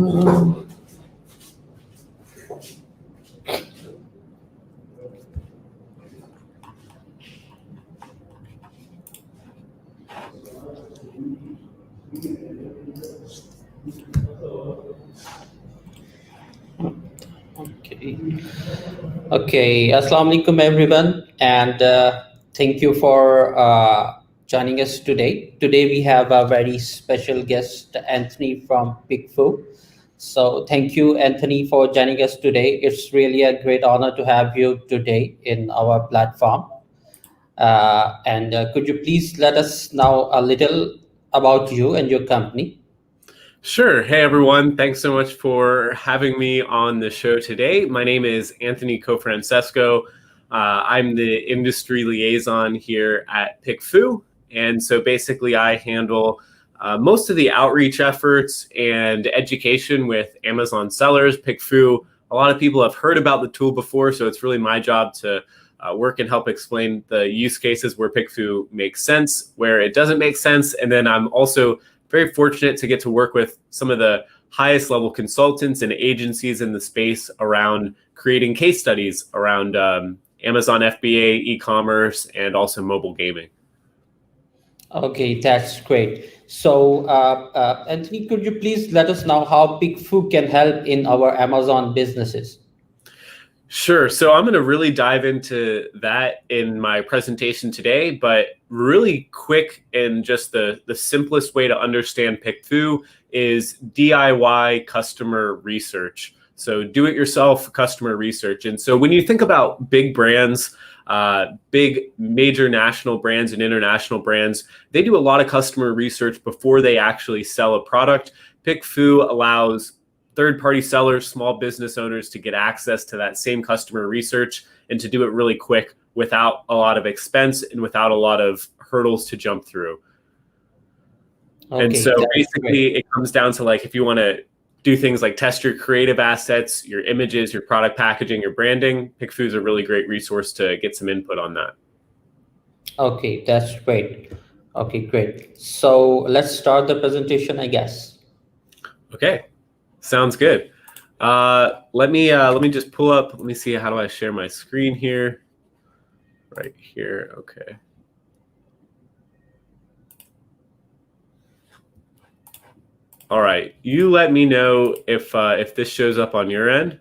Okay. Assalamu alaikum, everyone, and thank you for joining us today. Today we have a very special guest, Anthony from Pickfu. So thank you, Anthony, for joining us today. It's really a great honor to have you today in our platform. And could you please let us know a little about you and your company? Sure. Hey, everyone. Thanks so much for having me on the show today. My name is Anthony 𝗂𝗂𝗳𝘂. I'm the industry liaison here at Pickfu. And so basically I handle most of the outreach efforts and education with Amazon sellers. Pickfu, a lot of people have heard about the tool before, so it's really my job to work and help explain the use cases where Pickfu makes sense, where it doesn't make sense. And then I'm also very fortunate to get to work with some of the highest level consultants and agencies in the space around creating case studies around Amazon FBA, e-commerce, and also mobile gaming. Okay, that's great. So, Anthony, could you please let us know how Pickfu can help in our Amazon businesses? Sure. So I'm going to really dive into that in my presentation today, but really quick and just the simplest way to understand Pickfu is DIY customer research. So do-it-yourself customer research. And so when you think about big brands, big major national brands and international brands, they do a lot of customer research before they actually sell a product. Pickfu allows third-party sellers, small business owners to get access to that same customer research and to do it really quick without a lot of expense and without a lot of hurdles to jump through. Okay, and so basically it comes down to, like, if you want to do things like test your creative assets, your images, your product packaging, your branding, Pickfu is a really great resource to get some input on that. Okay, that's great. Okay, great. So let's start the presentation, I guess. Okay. Sounds good. Let me just pull up. Let me see, how do I share my screen here? Right here. Okay. All right. You let me know if this shows up on your end.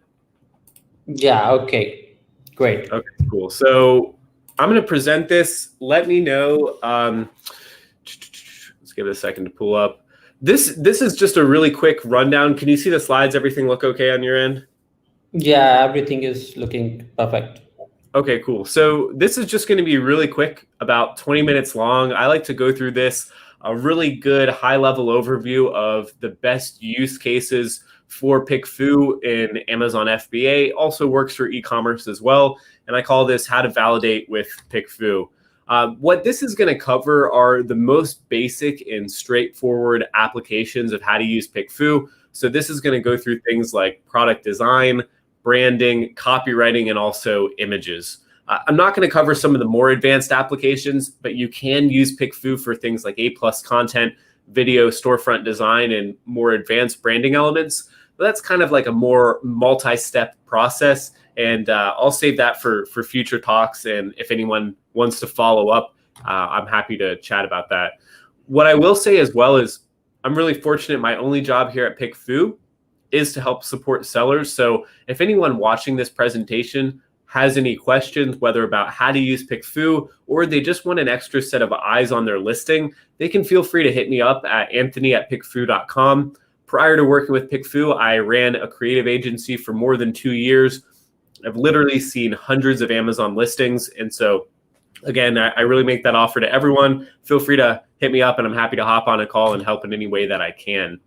Yeah. Okay. Great. Okay. Cool. So I'm going to present this. Let me know. Let's give it a second to pull up. This is just a really quick rundown. Can you see the slides? Everything look okay on your end? Yeah, everything is looking perfect. Okay, cool. So this is just going to be really quick, about 20 minutes long. I like to go through this, a really good high-level overview of the best use cases for Pickfu in Amazon FBA. Also works for e-commerce as well. And I call this How to Validate with Pickfu. What this is going to cover are the most basic and straightforward applications of how to use Pickfu. So this is going to go through things like product design, branding, copywriting, and also images. I'm not going to cover some of the more advanced applications, but you can use Pickfu for things like A+ content, video, storefront design, and more advanced branding elements. But that's kind of like a more multi-step process. And I'll save that for future talks. And if anyone wants to follow up, I'm happy to chat about that. What I will say as well is I'm really fortunate. My only job here at Pickfu is to help support sellers. So if anyone watching this presentation has any questions, whether about how to use Pickfu or they just want an extra set of eyes on their listing, they can feel free to hit me up at anthony@pickfu.com. Prior to working with Pickfu, I ran a creative agency for more than 2 years. I've literally seen hundreds of Amazon listings. And so, again, I really make that offer to everyone. Feel free to hit me up, and I'm happy to hop on a call and help in any way that I can.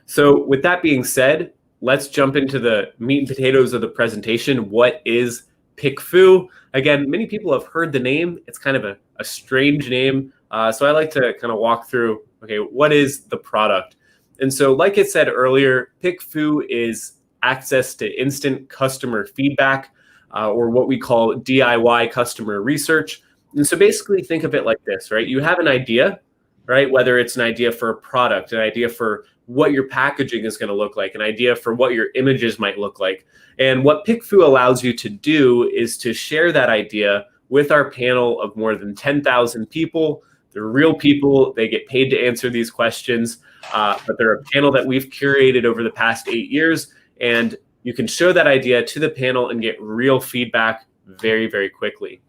So with that being said, let's jump into the meat and potatoes of the presentation. What is Pickfu? Again, many people have heard the name. It's kind of a strange name. So I like to kind of walk through, okay, what is the product? And so like I said earlier, Pickfu is access to instant customer feedback, or what we call DIY customer research. And so basically think of it like this, right? You have an idea, right? Whether it's an idea for a product, an idea for what your packaging is going to look like, an idea for what your images might look like. And what Pickfu allows you to do is to share that idea with our panel of more than 10,000 people. They're real people. They get paid to answer these questions, but they're a panel that we've curated over the past 8 years. And you can show that idea to the panel and get real feedback very, very quickly.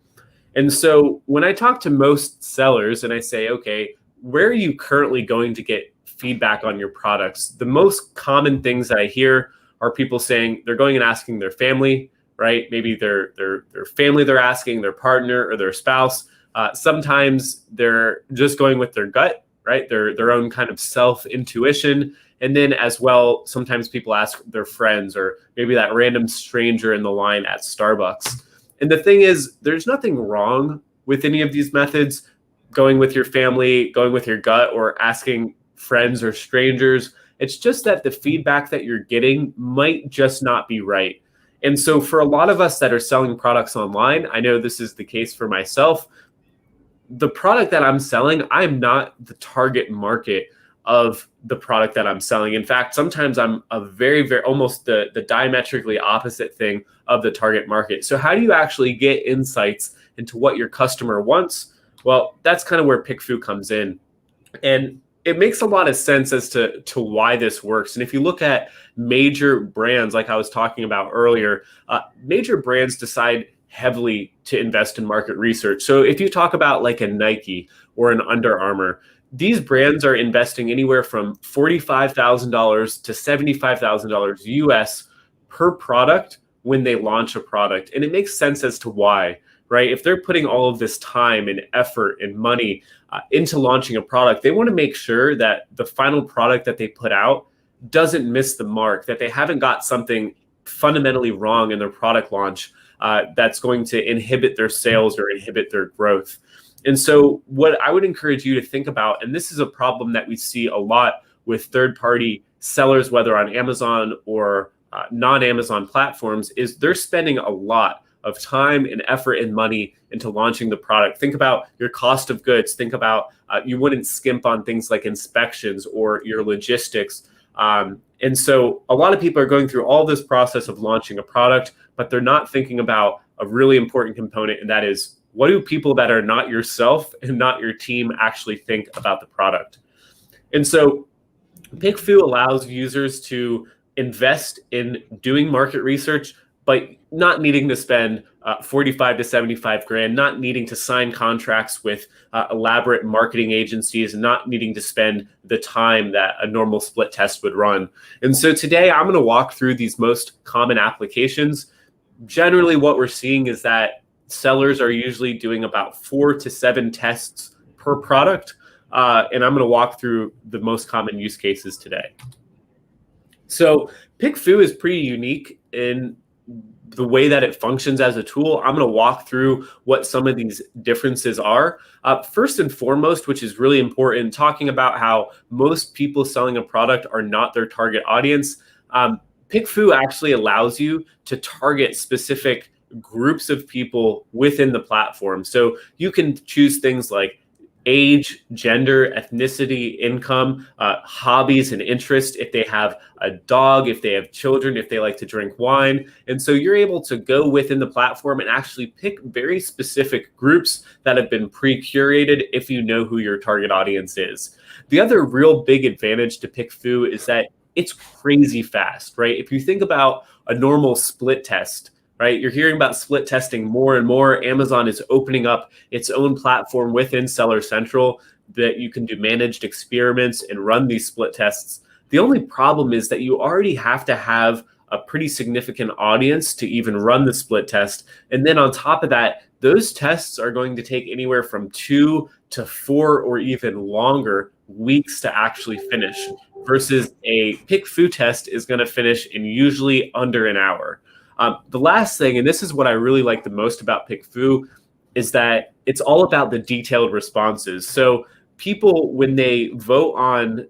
And so when I talk to most sellers and I say, okay, where are you currently going to get feedback on your products? The most common things that I hear are people saying they're going and asking their family, right? Maybe their family they're asking, their partner or their spouse. Sometimes they're just going with their gut, right? Their own kind of self-intuition. And then as well, sometimes people ask their friends or maybe that random stranger in the line at Starbucks. And the thing is, there's nothing wrong with any of these methods, going with your family, going with your gut, or asking friends or strangers. It's just that the feedback that you're getting might just not be right. And so for a lot of us that are selling products online, I know this is the case for myself, the product that I'm selling, I'm not the target market of the product that I'm selling. In fact, sometimes I'm a very, very almost the diametrically opposite thing of the target market. So how do you actually get insights into what your customer wants? Well, that's kind of where Pickfu comes in. And it makes a lot of sense as to why this works. And if you look at major brands, like I was talking about earlier, major brands decide heavily to invest in market research. So if you talk about like a Nike or an Under Armour, these brands are investing anywhere from $45,000 to $75,000 US per product when they launch a product. And it makes sense as to why, right? If they're putting all of this time and effort and money into launching a product, they want to make sure that the final product that they put out doesn't miss the mark, that they haven't got something fundamentally wrong in their product launch that's going to inhibit their sales or inhibit their growth. And so what I would encourage you to think about, and this is a problem that we see a lot with third-party sellers, whether on Amazon or non-Amazon platforms, is they're spending a lot of time and effort and money into launching the product. Think about your cost of goods. Think about you wouldn't skimp on things like inspections or your logistics. And so a lot of people are going through all this process of launching a product, but they're not thinking about a really important component, and that is, what do people that are not yourself and not your team actually think about the product? And so Pickfu allows users to invest in doing market research, but not needing to spend 45 to 75 grand, not needing to sign contracts with elaborate marketing agencies, and not needing to spend the time that a normal split test would run. And so today I'm going to walk through these most common applications. Generally, what we're seeing is that sellers are usually doing about 4 to 7 tests per product. And I'm going to walk through the most common use cases today. So Pickfu is pretty unique in the way that it functions as a tool. I'm going to walk through what some of these differences are. First and foremost, which is really important, talking about how most people selling a product are not their target audience. Pickfu actually allows you to target specific groups of people within the platform. So you can choose things like age, gender, ethnicity, income, hobbies and interests, if they have a dog, if they have children, if they like to drink wine. And so you're able to go within the platform and actually pick very specific groups that have been pre-curated if you know who your target audience is. The other real big advantage to Pickfu is that it's crazy fast, right? If you think about a normal split test, right? You're hearing about split testing more and more. Amazon is opening up its own platform within Seller Central that you can do managed experiments and run these split tests. The only problem is that you already have to have a pretty significant audience to even run the split test. And then on top of that, those tests are going to take anywhere from 2 to 4 or even longer weeks to actually finish, versus a Pickfu test is going to finish in usually under an hour. The last thing, and this is what I really like the most about Pickfu, is that it's all about the detailed responses. So people, when they vote on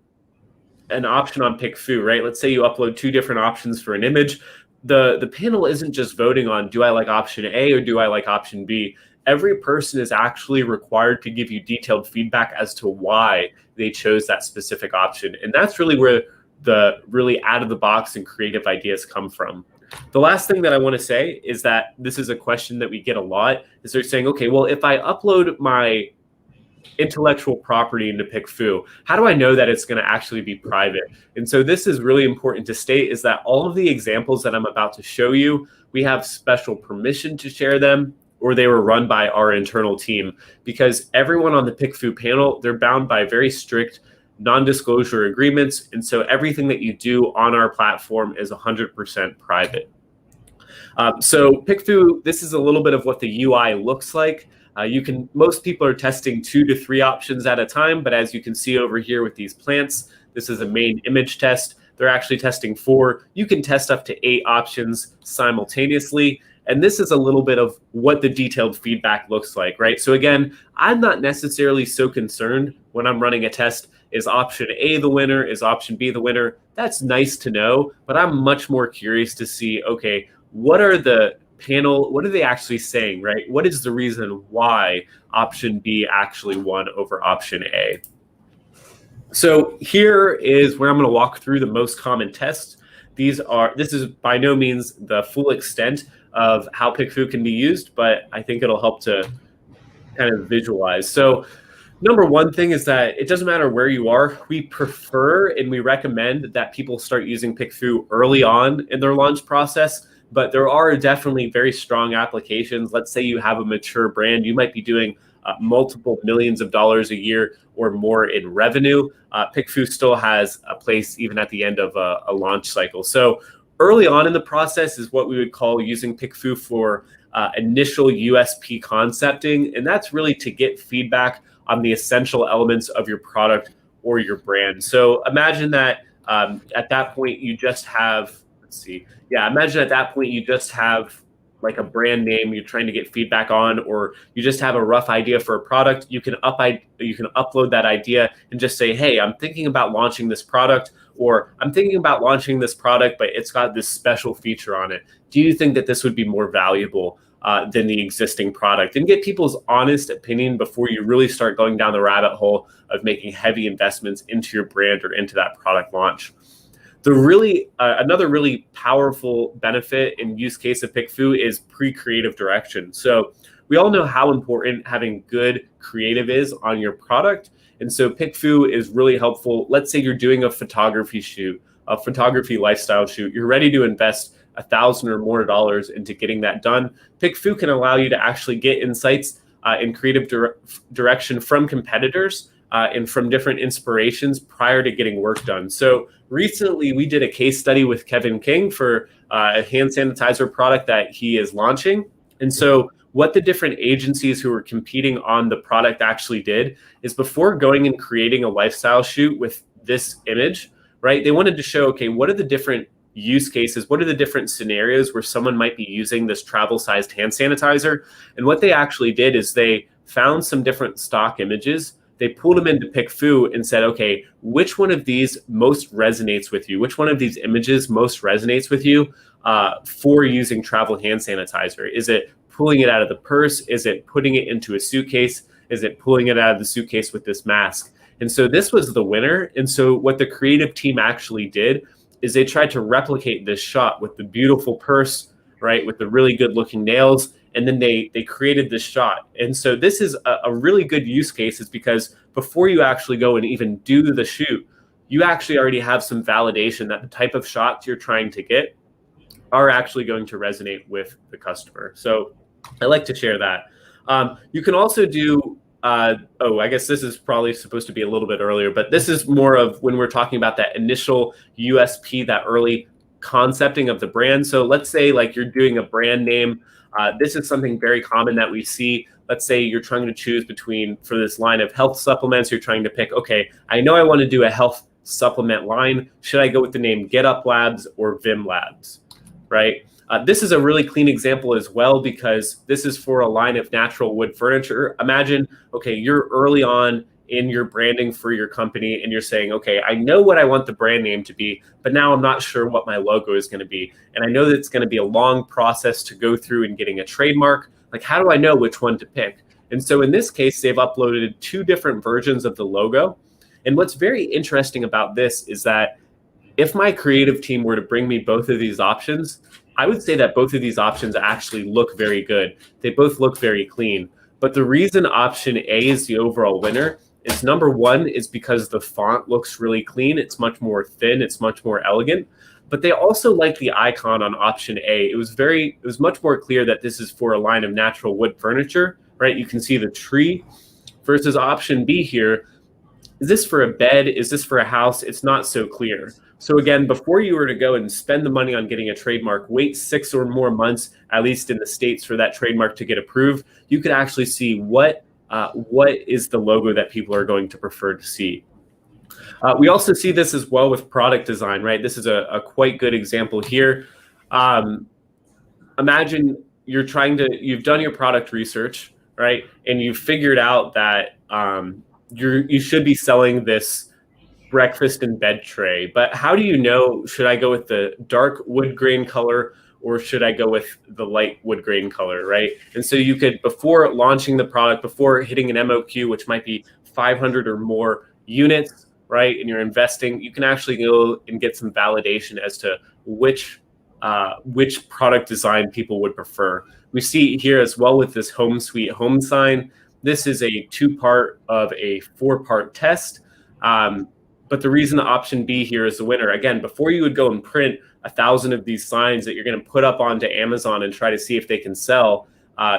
an option on Pickfu, right? Let's say you upload 2 different options for an image. The panel isn't just voting on, do I like option A or do I like option B? every person is actually required to give you detailed feedback as to why they chose that specific option. And that's really where the really out of the box and creative ideas come from. The last thing that I want to say is that this is a question that we get a lot, is they're saying, okay, well, if I upload my intellectual property into Pickfu, how do I know that it's going to actually be private? And so this is really important to state, is that all of the examples that I'm about to show you, we have special permission to share them, or they were run by our internal team, because everyone on the Pickfu panel, they're bound by very strict non-disclosure agreements. And so everything that you do on our platform is 100% private. So Pickfu, this is a little bit of what the UI looks like. Most people are testing 2 to 3 options at a time, but as you can see over here with these plants, this is a main image test. They're actually testing 4. You can test up to 8 options simultaneously. And this is a little bit of what the detailed feedback looks like, right? So again, I'm not necessarily so concerned when I'm running a test, is option A the winner? Is option B the winner? That's nice to know, but I'm much more curious to see, okay, what are the panel, what are they actually saying, right? What is the reason why option B actually won over option A? So here is where I'm going to walk through the most common tests. This is by no means the full extent of how Pickfu can be used, but I think it'll help to kind of visualize. So number one thing is that it doesn't matter where you are. We prefer and we recommend that people start using Pickfu early on in their launch process, but there are definitely very strong applications. Let's say you have a mature brand, you might be doing multiple millions of dollars a year or more in revenue. Pickfu still has a place even at the end of a launch cycle. So early on in the process is what we would call using Pickfu for initial USP concepting. And that's really to get feedback on the essential elements of your product or your brand. So imagine that at that point you just have, imagine at that point you just have like a brand name you're trying to get feedback on, or you just have a rough idea for a product. You can upload that idea and just say, hey, I'm thinking about launching this product, or I'm thinking about launching this product, but it's got this special feature on it. Do you think that this would be more valuable than the existing product? And get people's honest opinion before you really start going down the rabbit hole of making heavy investments into your brand or into that product launch. Another really powerful benefit and use case of Pickfu is pre-creative direction. So we all know how important having good creative is on your product. And so Pickfu is really helpful. Let's say you're doing a photography shoot, a photography lifestyle shoot. You're ready to invest $1,000 or more into getting that done. Pickfu can allow you to actually get insights in creative direction from competitors and from different inspirations prior to getting work done. So recently we did a case study with Kevin King for a hand sanitizer product that he is launching. And so what the different agencies who were competing on the product actually did is, before going and creating a lifestyle shoot with this image, right, they wanted to show, okay, what are the different use cases? What are the different scenarios where someone might be using this travel-sized hand sanitizer? And what they actually did is they found some different stock images. They pulled them into Pickfu and said, okay, which one of these most resonates with you? Which one of these images most resonates with you for using travel hand sanitizer? Is it pulling it out of the purse? Is it putting it into a suitcase? Is it pulling it out of the suitcase with this mask? And so this was the winner. And so what the creative team actually did is they tried to replicate this shot with the beautiful purse, right, with the really good looking nails. And then they created this shot. And so this is a really good use case, is because before you actually go and even do the shoot, you actually already have some validation that the type of shots you're trying to get are actually going to resonate with the customer. So I like to share that. You can also do, I guess this is probably supposed to be a little bit earlier, but this is more of when we're talking about that initial USP, that early concepting of the brand. So let's say like you're doing a brand name. This is something very common that we see. Let's say you're trying to choose between, for this line of health supplements, you're trying to pick, okay, I know I want to do a health supplement line. Should I go with the name GetUp Labs or Vim Labs, right? This is a really clean example as well, because this is for a line of natural wood furniture. Imagine, okay, you're early on in your branding for your company and you're saying, okay, I know what I want the brand name to be, but now I'm not sure what my logo is going to be. And I know that it's going to be a long process to go through and getting a trademark, Like, how do I know which one to pick? And so in this case, they've uploaded 2 different versions of the logo. And what's very interesting about this is that if my creative team were to bring me both of these options, I would say that both of these options actually look very good. They both look very clean. But the reason option A is the overall winner is, number one, is because the font looks really clean. It's much more thin. It's much more elegant. But they also like the icon on option A. It was much more clear that this is for a line of natural wood furniture, right? You can see the tree, versus option B here. Is this for a bed? Is this for a house? It's not so clear. So again, before you were to go and spend the money on getting a trademark, wait 6 or more months, at least in the States, for that trademark to get approved. You could actually see what is the logo that people are going to prefer to see. We also see this as well with product design, right? This is a quite good example here. Imagine you've done your product research, right? And you've figured out that you should be selling this breakfast and bed tray, but how do you know, should I go with the dark wood grain color or should I go with the light wood grain color, right? And so you could, before launching the product, before hitting an MOQ, which might be 500 or more units, right, and you're investing, you can actually go and get some validation as to which product design people would prefer. We see here as well with this home sweet home sign. This is a 2-part of a 4-part test. But the reason the option B here is the winner, again, before you would go and print 1,000 of these signs that you're going to put up onto Amazon and try to see if they can sell,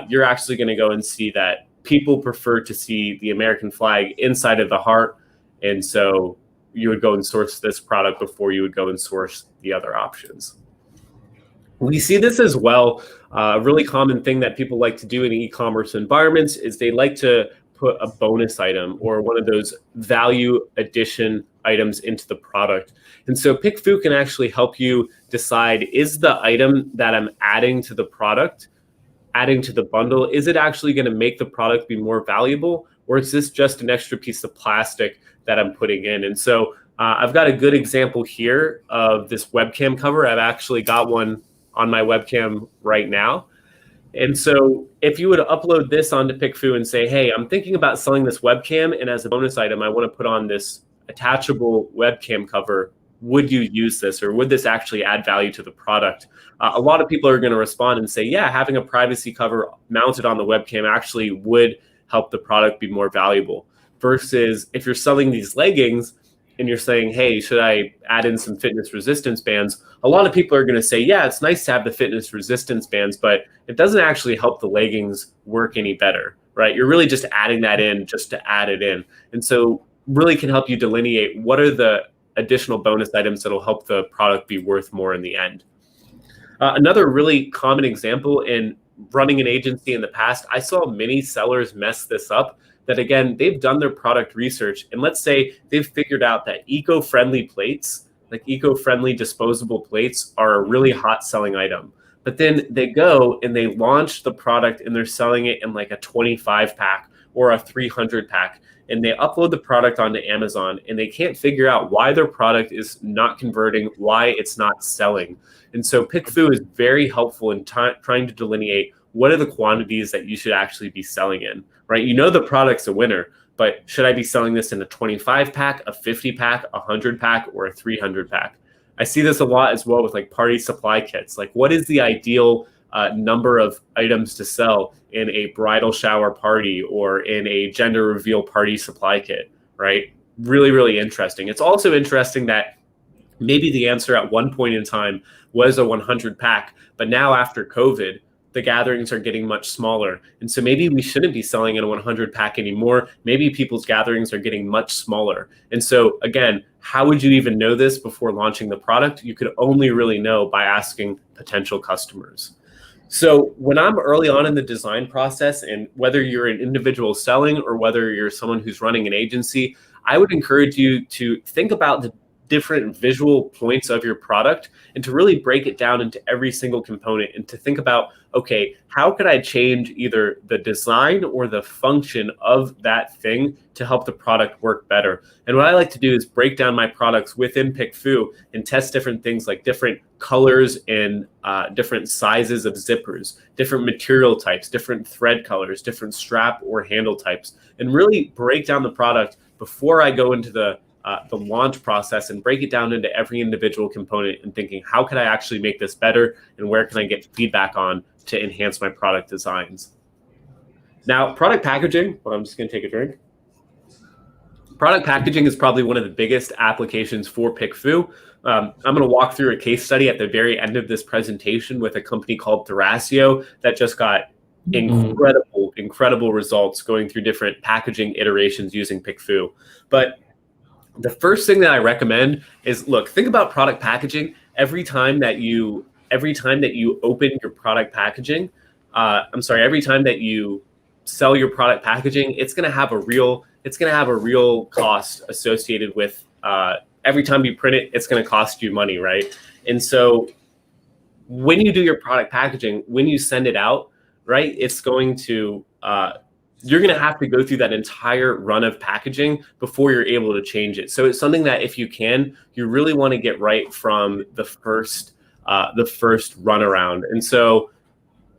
you're actually going to go and see that people prefer to see the American flag inside of the heart. And so you would go and source this product before you would go and source the other options. We see this as well. A really common thing that people like to do in e-commerce environments is they like to put a bonus item or one of those value addition items into the product. And so Pickfu can actually help you decide, is the item that I'm adding to the product, adding to the bundle, is it actually going to make the product be more valuable, or is this just an extra piece of plastic that I'm putting in? And so I've got a good example here of this webcam cover. I've actually got one on my webcam right now. And so if you would upload this onto Pickfu and say, hey, I'm thinking about selling this webcam, and as a bonus item, I want to put on this attachable webcam cover, would you use this, or would this actually add value to the product? A lot of people are going to respond and say, yeah, having a privacy cover mounted on the webcam actually would help the product be more valuable. Versus if you're selling these leggings and you're saying, hey, should I add in some fitness resistance bands? A lot of people are going to say, yeah, it's nice to have the fitness resistance bands, but it doesn't actually help the leggings work any better, right? You're really just adding that in just to add it in. And so really can help you delineate what are the additional bonus items that'll help the product be worth more in the end. Another really common example in running an agency in the past, I saw many sellers mess this up. That again, they've done their product research, and let's say they've figured out that eco-friendly plates, like eco-friendly disposable plates, are a really hot selling item. But then they go and they launch the product and they're selling it in like a 25 pack or a 300 pack. And they upload the product onto Amazon and they can't figure out why their product is not converting, why it's not selling. And so Pickfu is very helpful in trying to delineate what are the quantities that you should actually be selling in, right? You know the product's a winner, but should I be selling this in a 25 pack, a 50 pack, a 100 pack, or a 300 pack? I see this a lot as well with like party supply kits. Like, what is the ideal number of items to sell in a bridal shower party or in a gender reveal party supply kit, right? Really, really interesting. It's also interesting that maybe the answer at one point in time was a 100 pack, but now after COVID, the gatherings are getting much smaller. And so maybe we shouldn't be selling in a 100 pack anymore. Maybe people's gatherings are getting much smaller. And so again, how would you even know this before launching the product? You could only really know by asking potential customers. So when I'm early on in the design process, and whether you're an individual selling or whether you're someone who's running an agency, I would encourage you to think about different visual points of your product and to really break it down into every single component and to think about, okay, how could I change either the design or the function of that thing to help the product work better? And what I like to do is break down my products within Pickfu and test different things like different colors and different sizes of zippers, different material types, different thread colors, different strap or handle types, and really break down the product before I go into the launch process and break it down into every individual component and thinking, how can I actually make this better and where can I get feedback on to enhance my product designs? Now, product packaging, well, I'm just going to take a drink. Product packaging is probably one of the biggest applications for Pickfu. I'm going to walk through a case study at the very end of this presentation with a company called 𝗣𝗂 that just got incredible results going through different packaging iterations using Pickfu. But the first thing that I recommend is, look, think about product packaging. Every time that you open your product packaging, every time that you sell your product packaging, it's going to have a real cost associated with every time you print it, it's going to cost you money, right? And so when you do your product packaging, when you send it out, right, it's going to you're going to have to go through that entire run of packaging before you're able to change it. So it's something that if you can, you really want to get right from the first run around. And so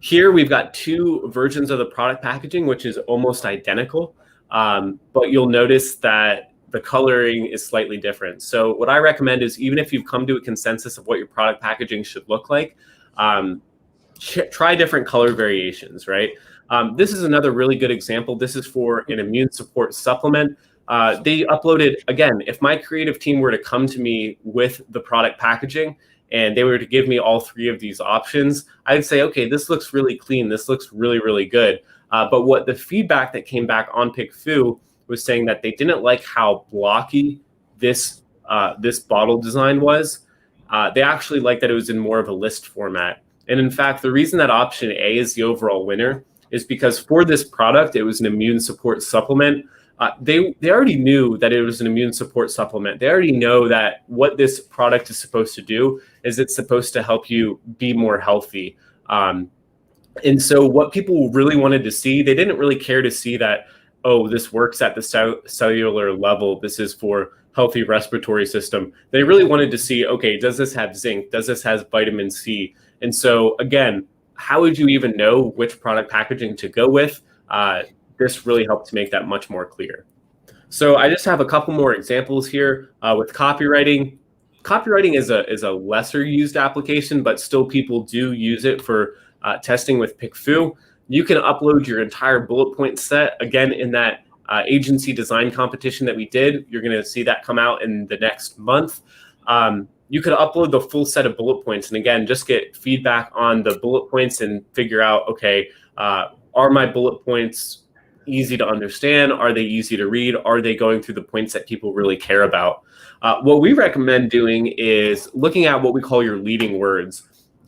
here we've got two versions of the product packaging, which is almost identical, but you'll notice that the coloring is slightly different. So what I recommend is, even if you've come to a consensus of what your product packaging should look like, try different color variations, right? This is another really good example. This is for an immune support supplement. They uploaded, again, if my creative team were to come to me with the product packaging and they were to give me all three of these options, I'd say, okay, this looks really clean. This looks really, really good. But what the feedback that came back on Pickfu was saying that they didn't like how blocky this bottle design was. They actually liked that it was in more of a list format. And in fact, the reason that option A is the overall winner is because for this product, it was an immune support supplement. They already knew that it was an immune support supplement. They already know that what this product is supposed to do is it's supposed to help you be more healthy. And so what people really wanted to see, they didn't really care to see that, oh, this works at the cellular level. This is for healthy respiratory system. They really wanted to see, okay, does this have zinc? Does this have vitamin C? And so again, how would you even know which product packaging to go with? This really helped to make that much more clear. So I just have a couple more examples here with copywriting. Copywriting is a lesser used application, but still people do use it for testing with Pickfu. You can upload your entire bullet point set. Again, in that agency design competition that we did, you're going to see that come out in the next month. You could upload the full set of bullet points and again, just get feedback on the bullet points and figure out, okay, are my bullet points easy to understand? Are they easy to read? Are they going through the points that people really care about? What we recommend doing is looking at what we call your leading words.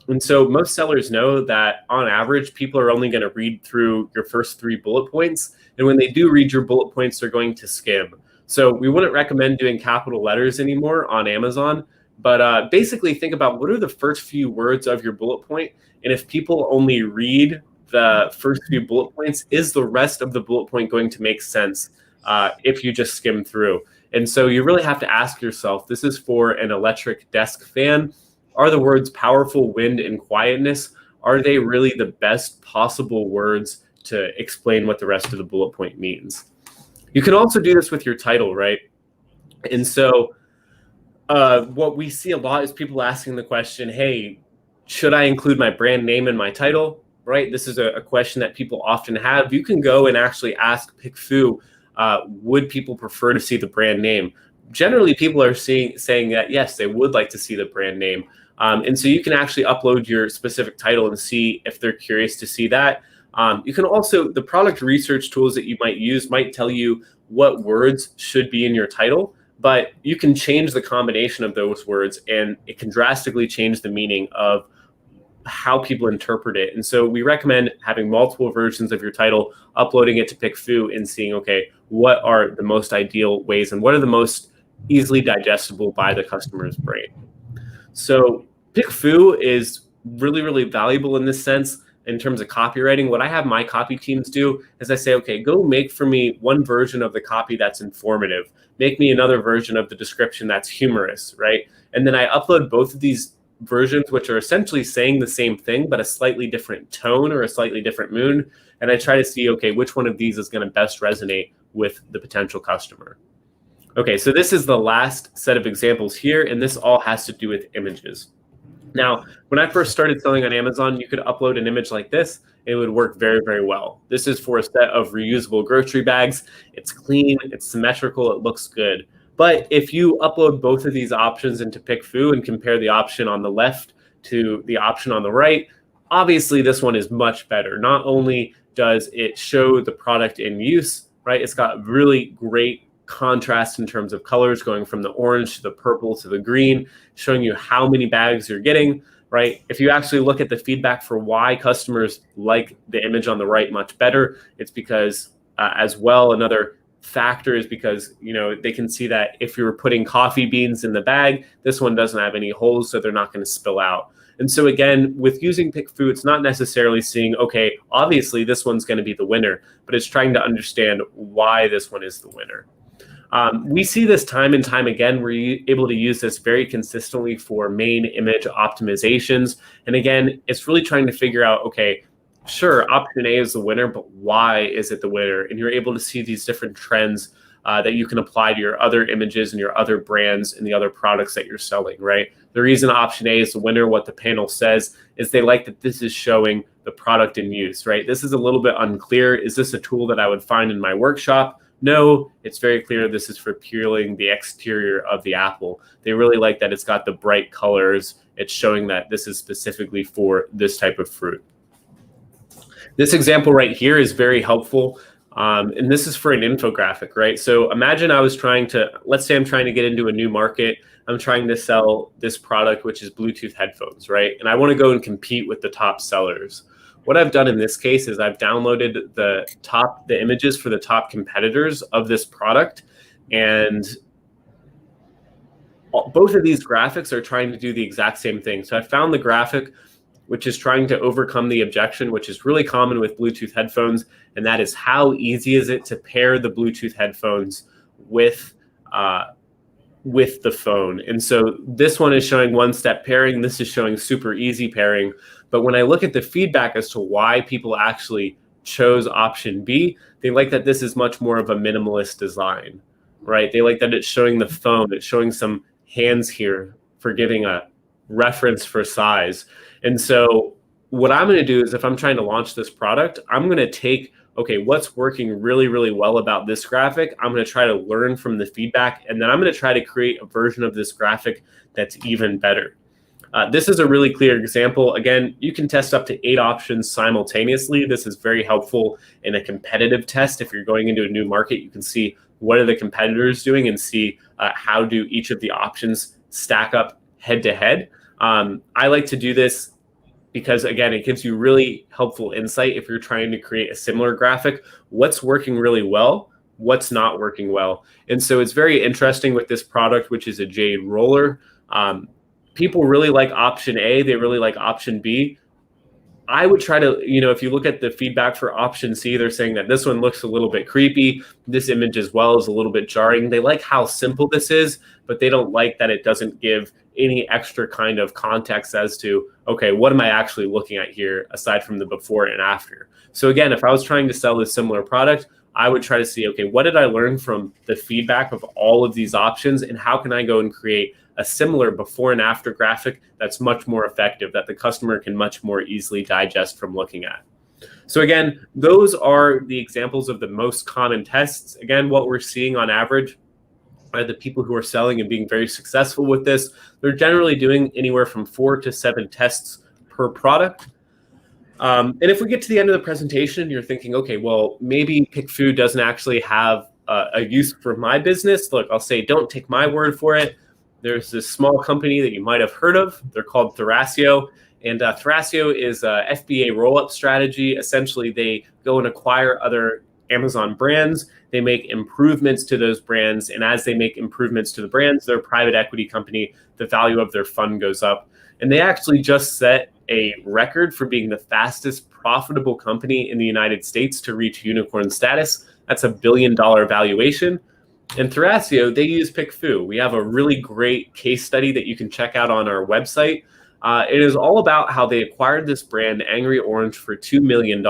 And so most sellers know that on average, people are only going to read through your first 3 bullet points. And when they do read your bullet points, they're going to skim. So we wouldn't recommend doing capital letters anymore on Amazon. But basically think about what are the first few words of your bullet point. And if people only read the first few bullet points, is the rest of the bullet point going to make sense if you just skim through? And so you really have to ask yourself, this is for an electric desk fan. Are the words powerful, wind, and quietness, are they really the best possible words to explain what the rest of the bullet point means? You can also do this with your title, right? And so what we see a lot is people asking the question, hey, should I include my brand name in my title, right? This is a question that people often have. You can go and actually ask Pickfu, would people prefer to see the brand name? Generally, people are saying that, yes, they would like to see the brand name. And so you can actually upload your specific title and see if they're curious to see that. You can also, the product research tools that you might use might tell you what words should be in your title, but you can change the combination of those words and it can drastically change the meaning of how people interpret it. And so we recommend having multiple versions of your title, uploading it to Pickfu and seeing, okay, what are the most ideal ways and what are the most easily digestible by the customer's brain. So Pickfu is really, really valuable in this sense in terms of copywriting. What I have my copy teams do is I say, okay, go make for me one version of the copy that's informative. Make me another version of the description that's humorous, right? And then I upload both of these versions, which are essentially saying the same thing, but a slightly different tone or a slightly different mood. And I try to see, okay, which one of these is going to best resonate with the potential customer. Okay, so this is the last set of examples here, and this all has to do with images. Now, when I first started selling on Amazon, you could upload an image like this. It would work very, very well. This is for a set of reusable grocery bags. It's clean, it's symmetrical, it looks good. But if you upload both of these options into Pickfu and compare the option on the left to the option on the right, obviously this one is much better. Not only does it show the product in use, right? It's got really great contrast in terms of colors, going from the orange to the purple to the green, showing you how many bags you're getting, right? If you actually look at the feedback for why customers like the image on the right much better, it's because as well, another factor is because, you know, they can see that if you were putting coffee beans in the bag, this one doesn't have any holes, so they're not going to spill out. And so again, with using Pickfu, it's not necessarily seeing, okay, obviously this one's going to be the winner, but it's trying to understand why this one is the winner. We see this time and time again. We're able to use this very consistently for main image optimizations. And again, it's really trying to figure out, okay, sure, option A is the winner, but why is it the winner? And you're able to see these different trends that you can apply to your other images and your other brands and the other products that you're selling, right? The reason option A is the winner, what the panel says, is they like that this is showing the product in use, right? This is a little bit unclear. Is this a tool that I would find in my workshop? No, it's very clear this is for peeling the exterior of the apple. They really like that it's got the bright colors. It's showing that this is specifically for this type of fruit. This example right here is very helpful. And this is for an infographic, right? So imagine I was let's say I'm trying to get into a new market. I'm trying to sell this product, which is Bluetooth headphones, right? And I want to go and compete with the top sellers. What I've done in this case is I've downloaded the images for the top competitors of this product, and both of these graphics are trying to do the exact same thing. So I found the graphic which is trying to overcome the objection, which is really common with Bluetooth headphones, and that is how easy is it to pair the Bluetooth headphones with the phone. And so this one is showing one-step pairing. This is showing super easy pairing. But when I look at the feedback as to why people actually chose option B, they like that this is much more of a minimalist design, right? They like that it's showing the phone, it's showing some hands here for giving a reference for size. And so what I'm going to do is if I'm trying to launch this product, I'm going to take, okay, what's working really, really well about this graphic? I'm going to try to learn from the feedback, and then I'm going to try to create a version of this graphic that's even better. This is a really clear example. Again, you can test up to 8 options simultaneously. This is very helpful in a competitive test. If you're going into a new market, you can see what are the competitors doing and see how do each of the options stack up head to head. I like to do this because, again, it gives you really helpful insight if you're trying to create a similar graphic. What's working really well? What's not working well? And so it's very interesting with this product, which is a jade roller. People really like option A. They really like option B. I would try to, if you look at the feedback for option C, they're saying that this one looks a little bit creepy. This image as well is a little bit jarring. They like how simple this is, but they don't like that it doesn't give any extra kind of context as to, okay, what am I actually looking at here aside from the before and after? So again, if I was trying to sell a similar product, I would try to see, okay, what did I learn from the feedback of all of these options, and how can I go and create a similar before and after graphic that's much more effective, that the customer can much more easily digest from looking at. So again, those are the examples of the most common tests. Again, what we're seeing on average are the people who are selling and being very successful with this. They're generally doing anywhere from 4 to 7 tests per product. And if we get to the end of the presentation, you're thinking, okay, well, maybe Pickfu doesn't actually have a use for my business. Look, I'll say, don't take my word for it. There's this small company that you might have heard of. They're called 𝗣𝗂. And 𝗣𝗂 is a FBA roll-up strategy. Essentially, they go and acquire other Amazon brands, they make improvements to those brands. And as they make improvements to the brands, their private equity company, the value of their fund goes up. And they actually just set a record for being the fastest profitable company in the United States to reach unicorn status. That's $1 billion valuation. And Thrasio, they use Pickfu. We have a really great case study that you can check out on our website. It is all about how they acquired this brand, Angry Orange, for $2 million.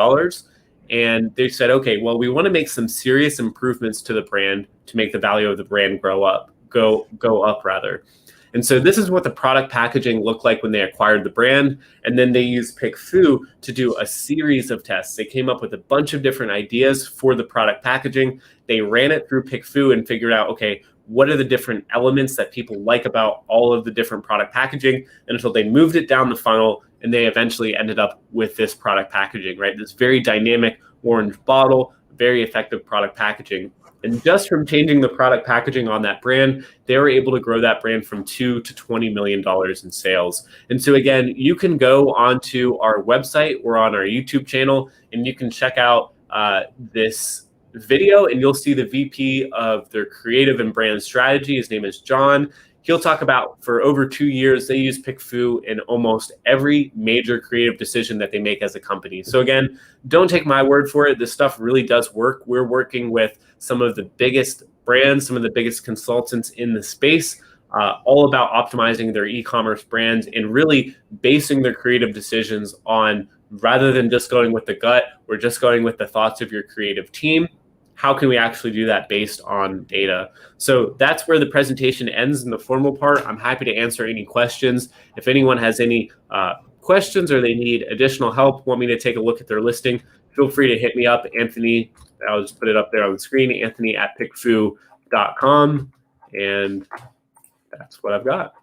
And they said, okay, well, we want to make some serious improvements to the brand to make the value of the brand go up. And so this is what the product packaging looked like when they acquired the brand. And then they used Pickfu to do a series of tests. They came up with a bunch of different ideas for the product packaging. They ran it through Pickfu and figured out, okay, what are the different elements that people like about all of the different product packaging? And until they moved it down the funnel, and they eventually ended up with this product packaging, right? This very dynamic orange bottle, very effective product packaging. And just from changing the product packaging on that brand, they were able to grow that brand from $2 to $20 million in sales. And so again, you can go onto our website or on our YouTube channel, and you can check out this video, and you'll see the VP of their creative and brand strategy. His name is John. He'll talk about, for over 2 years, they use Pickfu in almost every major creative decision that they make as a company. So again, don't take my word for it. This stuff really does work. We're working with some of the biggest brands, some of the biggest consultants in the space, all about optimizing their e-commerce brands and really basing their creative decisions on, rather than just going with the gut or just going with the thoughts of your creative team, how can we actually do that based on data? So that's where the presentation ends in the formal part. I'm happy to answer any questions. If anyone has any questions or they need additional help, want me to take a look at their listing, feel free to hit me up, Anthony. I'll just put it up there on the screen, Anthony@pickfu.com. And that's what I've got.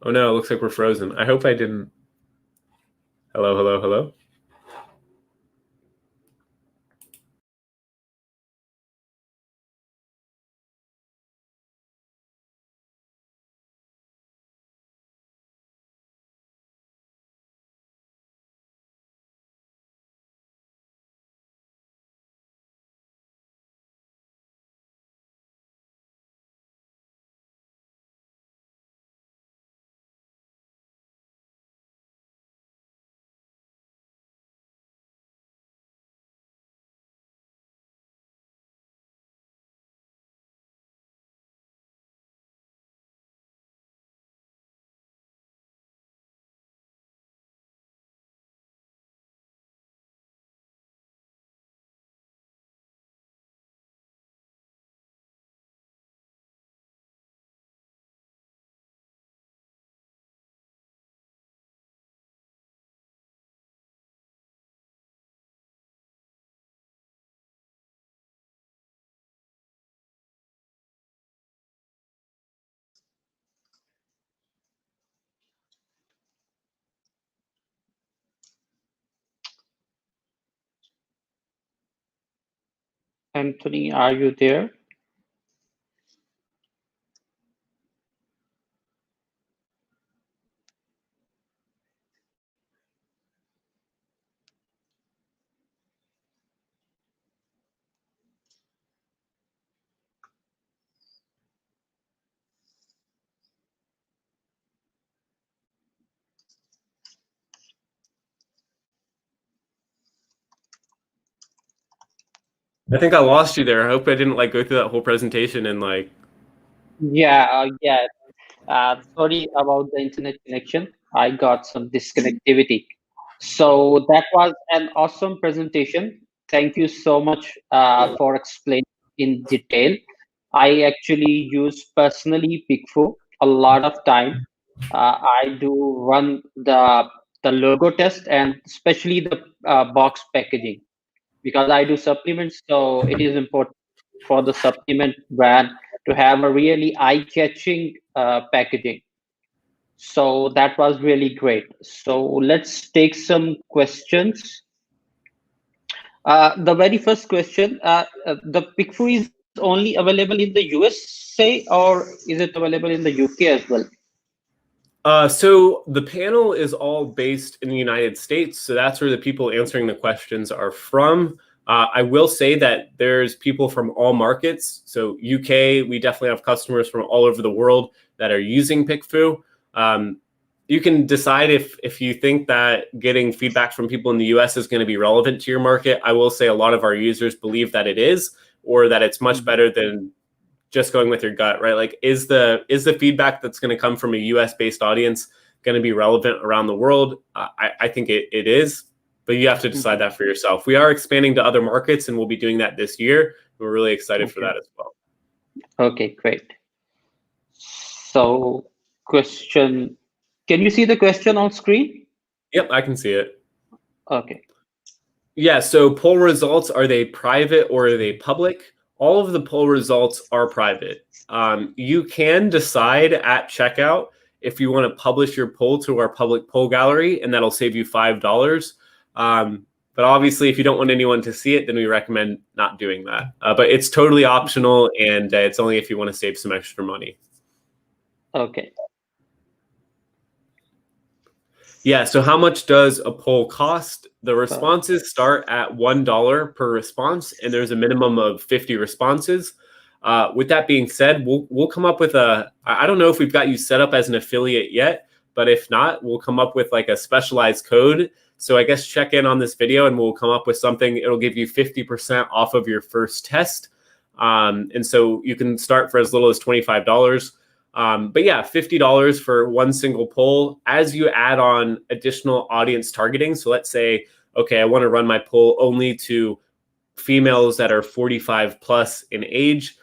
Oh no, it looks like we're frozen. I hope I didn't. Hello, hello, hello. Anthony, are you there? I think I lost you there. I hope I didn't go through that whole presentation and Yeah. Sorry about the internet connection. I got some disconnectivity. So that was an awesome presentation. Thank you so much for explaining in detail. I actually use personally Pickfu a lot of time. I do run the logo test and especially the box packaging because I do supplements. So it is important for the supplement brand to have a really eye-catching packaging. So that was really great. So let's take some questions. The very first question, the Pickfu is only available in the USA or is it available in the UK as well? So the panel is all based in the United States. So that's where the people answering the questions are from. I will say that there's people from all markets. So UK, we definitely have customers from all over the world that are using Pickfu. You can decide if you think that getting feedback from people in the US is going to be relevant to your market. I will say a lot of our users believe that it is, or that it's much better than just going with your gut, right? Like, is the feedback that's going to come from a US based audience going to be relevant around the world? I think it is, but you have to decide that for yourself. We are expanding to other markets, and we'll be doing that this year. We're really excited for that as well. Okay, great. So question, can you see the question on screen? Yep, I can see it. Okay. Yeah, so poll results, are they private or are they public? All of the poll results are private. You can decide at checkout if you want to publish your poll to our public poll gallery, and that'll save you $5. But obviously, if you don't want anyone to see it, then we recommend not doing that. But it's totally optional, and it's only if you want to save some extra money. Okay. Yeah, so how much does a poll cost? The responses start at $1 per response, and there's a minimum of 50 responses. With that being said, we'll come up with I don't know if we've got you set up as an affiliate yet, but if not, we'll come up with like a specialized code. So I guess check in on this video and we'll come up with something. It'll give you 50% off of your first test. And so you can start for as little as $25. But yeah, $50 for one single poll. As you add on additional audience targeting, so let's say, okay, I want to run my poll only to females that are 45 plus in age.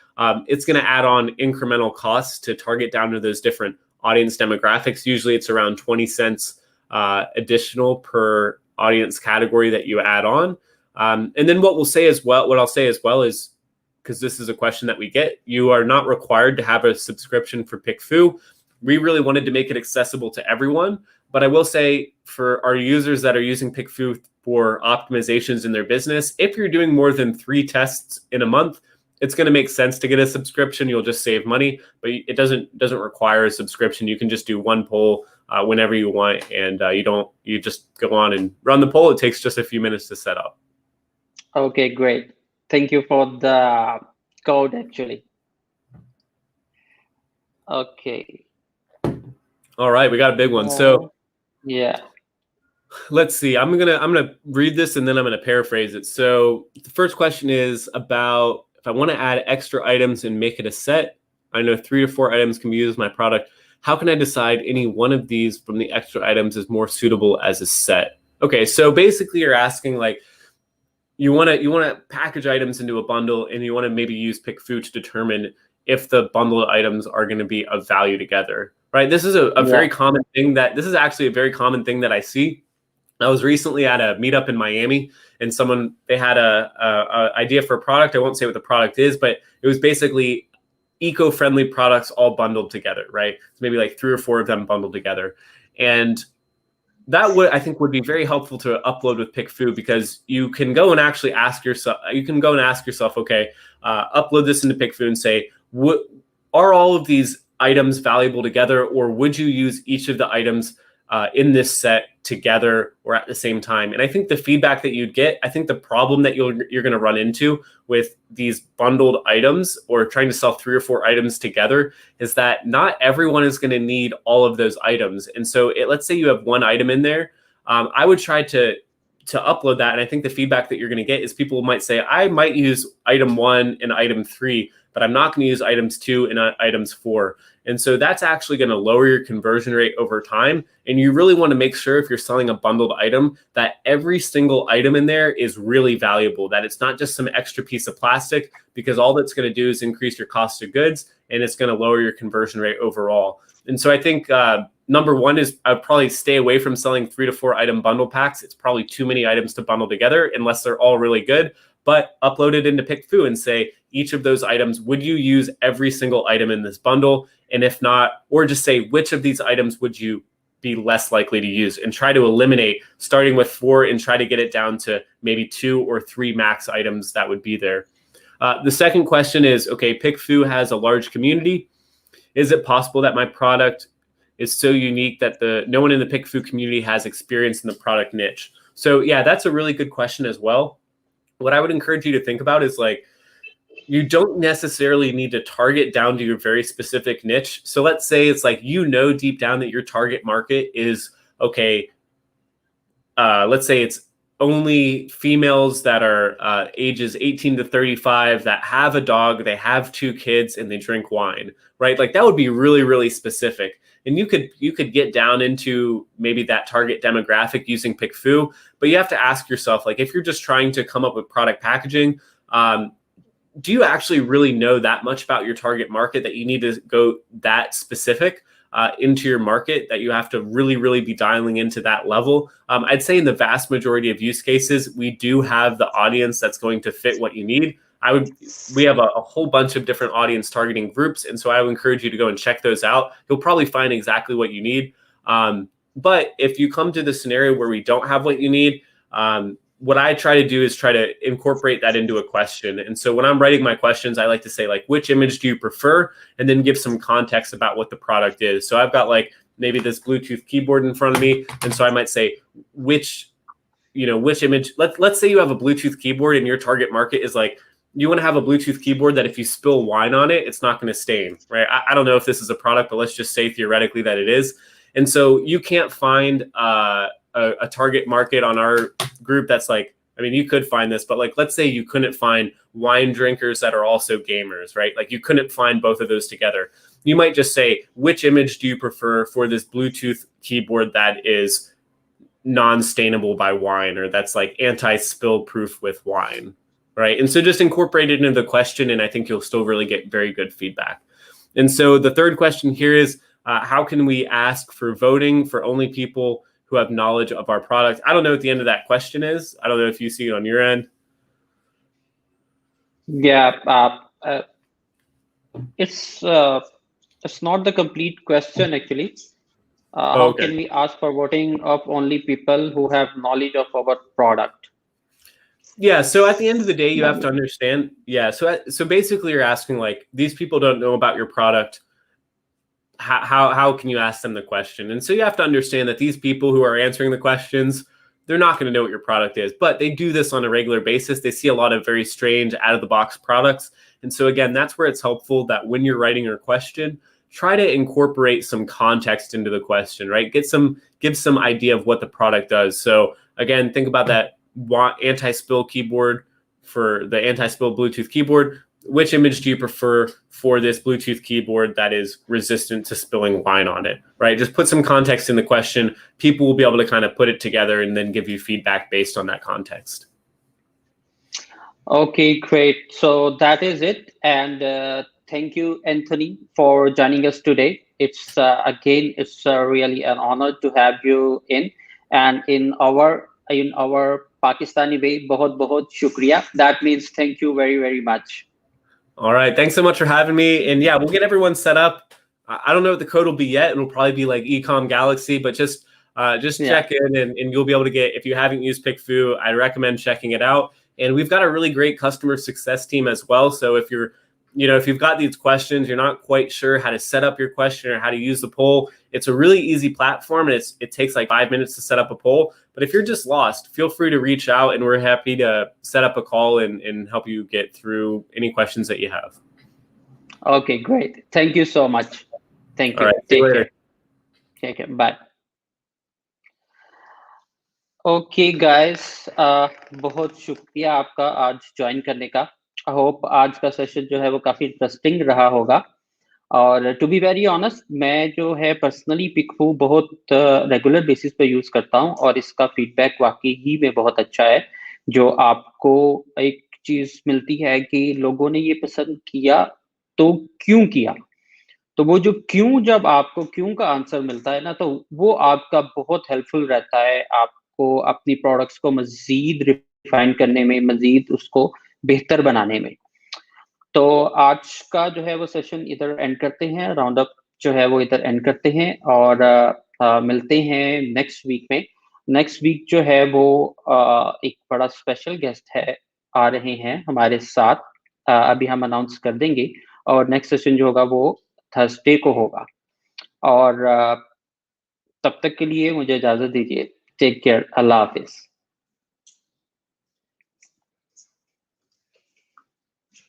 It's going to add on incremental costs to target down to those different audience demographics. Usually it's around 20 cents additional per audience category that you add on. And then what I'll say as well is, because this is a question that we get, you are not required to have a subscription for Pickfu. We really wanted to make it accessible to everyone. But I will say, for our users that are using Pickfu for optimizations in their business, if you're doing more than 3 tests in a month, it's going to make sense to get a subscription. You'll just save money, but it doesn't require a subscription. You can just do one poll whenever you want, and you just go on and run the poll. It takes just a few minutes to set up. Okay, great. Thank you for the code, actually. Okay. All right, we got a big one. So yeah, let's see. I'm gonna read this and then I'm gonna paraphrase it. So the first question is about if I want to add extra items and make it a set. I know 3 to 4 items can be used as my product. How can I decide any one of these from the extra items is more suitable as a set? Okay, so basically you're asking, like, you want to package items into a bundle, and you want to maybe use Pickfu to determine if the bundled items are going to be of value together, right? This is a very common thing this is actually a very common thing that I see. I was recently at a meetup in Miami, and they had a idea for a product. I won't say what the product is, but it was basically eco-friendly products all bundled together, right? So maybe like 3 or 4 of them bundled together. And that I think would be very helpful to upload with Pickfu, because you can go and actually ask yourself, okay, upload this into Pickfu and say, are all of these items valuable together, or would you use each of the items in this set together or at the same time? And I think the feedback that you'd get, I think the problem that you're going to run into with these bundled items or trying to sell 3 or 4 items together is that not everyone is going to need all of those items. And so let's say you have one item in there. I would try to upload that. And I think the feedback that you're going to get is people might say, I might use item 1 and item 3, but I'm not going to use items 2 and items 4. And so that's actually going to lower your conversion rate over time. And you really want to make sure, if you're selling a bundled item, that every single item in there is really valuable, that it's not just some extra piece of plastic, because all that's going to do is increase your cost of goods, and it's going to lower your conversion rate overall. And so I think number one is I'd probably stay away from selling 3 to 4 item bundle packs. It's probably too many items to bundle together unless they're all really good. But upload it into Pickfu and say, each of those items, would you use every single item in this bundle? And if not, or just say, which of these items would you be less likely to use, and try to eliminate, starting with 4 and try to get it down to maybe 2 or 3 max items that would be there. The second question is, okay, Pickfu has a large community. Is it possible that my product is so unique that no one in the Pickfu community has experience in the product niche. So yeah, that's a really good question as well. What I would encourage you to think about is like, you don't necessarily need to target down to your very specific niche. So let's say it's like, deep down that your target market is, okay, let's say it's only females that are ages 18 to 35 that have a dog, they have 2 kids, and they drink wine, right? Like that would be really, really specific. And you could get down into maybe that target demographic using Pickfu, but you have to ask yourself, like, if you're just trying to come up with product packaging, do you actually really know that much about your target market that you need to go that specific into your market, that you have to really, really be dialing into that level? I'd say in the vast majority of use cases, we do have the audience that's going to fit what you need. We have a whole bunch of different audience targeting groups. And so I would encourage you to go and check those out. You'll probably find exactly what you need. But if you come to the scenario where we don't have what you need, what I try to do is try to incorporate that into a question. And so when I'm writing my questions, I like to say, like, which image do you prefer? And then give some context about what the product is. So I've got like maybe this Bluetooth keyboard in front of me. And so I might say, which image, let's say you have a Bluetooth keyboard and your target market is like, you want to have a Bluetooth keyboard that if you spill wine on it, it's not going to stain, right? I don't know if this is a product, but let's just say theoretically that it is. And so you can't find a target market on our group that's like, I mean, you could find this, but like, let's say you couldn't find wine drinkers that are also gamers, right? Like you couldn't find both of those together. You might just say, which image do you prefer for this Bluetooth keyboard that is non-stainable by wine, or that's like anti-spill proof with wine, right? And so just incorporate it into the question, and I think you'll still really get very good feedback. And so the third question here is, how can we ask for voting for only people who have knowledge of our product? I don't know what the end of that question is. I don't know if you see it on your end. Yeah, it's not the complete question actually. How can we ask for voting of only people who have knowledge of our product? Yeah, so at the end of the day, you have to understand. Yeah, so basically you're asking, like, these people don't know about your product. How can you ask them the question? And so you have to understand that these people who are answering the questions, they're not going to know what your product is, but they do this on a regular basis. They see a lot of very strange out-of-the-box products. And so again, that's where it's helpful that when you're writing your question, try to incorporate some context into the question, right? Give some idea of what the product does. So again, think about that anti-spill keyboard for the anti-spill Bluetooth keyboard. Which image do you prefer for this Bluetooth keyboard that is resistant to spilling wine on it, right? Just put some context in the question. People will be able to kind of put it together and then give you feedback based on that context. Okay, great. So that is it. And thank you, Anthony, for joining us today. It's really an honor to have you in. And in our Pakistani way, बहुत shukriya. That means thank you very, very much. All right. Thanks so much for having me. And yeah, we'll get everyone set up. I don't know what the code will be yet. It'll probably be like Ecom Galaxy, but just check in and you'll be able to get, if you haven't used Pickfu, I recommend checking it out. And we've got a really great customer success team as well. So if you've got these questions, you're not quite sure how to set up your question or how to use the poll, it's a really easy platform. And it takes like 5 minutes to set up a poll. But if you're just lost, feel free to reach out and we're happy to set up a call and help you get through any questions that you have. Okay, great. Thank you so much. Thank you. All right, Take care. Take care. Bye. Okay, guys. बहुत शुक्रिया आपका आज join करने का. I hope आज का session जो है वो काफी इंटरेस्टिंग रहा होगा. और टू बी वेरी ऑनेस्ट, मैं जो है पर्सनली पिकफू बहुत रेगुलर बेसिस पे यूज करता हूँ और इसका फीडबैक वाकई ही में बहुत अच्छा है. जो आपको एक चीज मिलती है कि लोगों ने ये पसंद किया तो क्यों किया, तो वो जो क्यों, जब आपको क्यों का आंसर मिलता है ना, तो वो आपका बहुत हेल्पफुल रहता है आपको अपनी प्रोडक्ट्स को मजीद रिफाइन करने में, मजीद उसको बेहतर बनाने में. तो आज का जो है वो सेशन इधर एंड करते हैं, राउंड अप जो है वो इधर एंड करते हैं और मिलते हैं नेक्स्ट वीक में. नेक्स्ट वीक जो है वो एक बड़ा स्पेशल गेस्ट आ रहे हैं हमारे साथ. अभी हम अनाउंस कर देंगे और नेक्स्ट सेशन जो होगा वो थर्सडे को होगा. और तब तक के लिए मुझे इजाजत दीजिए। Take care. अल्लाह हाफिज।